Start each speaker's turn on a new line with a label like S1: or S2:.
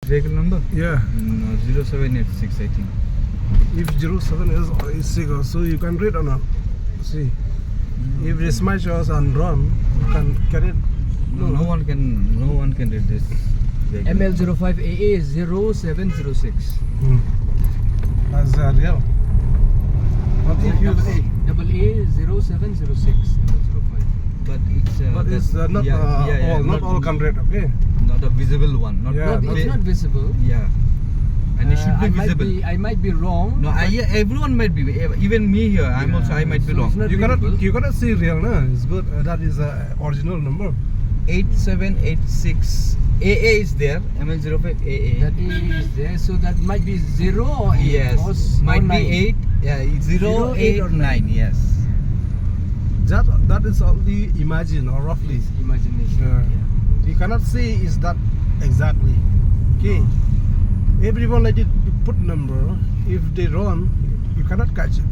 S1: Vehicle number?
S2: Yeah.
S1: No, 0786 I think.
S2: If 07 is 6, so you can read or not? See. If they smash us and run, you can carry it.
S1: No one can read this vehicle.
S3: ML05AA 0706.
S2: That's real. What if you
S3: Double A 0706 ML05.
S1: But it's
S2: but it's not not all can read, okay?
S1: Not a visible one. Not
S2: Yeah,
S3: It's not visible.
S1: Yeah. And it should be visible.
S3: I might be wrong.
S1: No, everyone might be. Even me here, I might be
S3: So
S1: wrong.
S3: it's not
S2: You
S3: visible.
S2: cannot see real, no? It's good. That is original number.
S1: 8786 AA is there. ML05 AA.
S3: That is there, so that might be 0 or 8.
S1: Yes.
S3: Or
S1: Might be
S3: 9.
S1: 8. Yeah, 0, 8 or 9. Yes.
S2: That is only imagine or roughly.
S3: It's imagination.
S2: Yeah. You cannot say is that exactly. Okay. Everyone like it put number. If they run, you cannot catch it.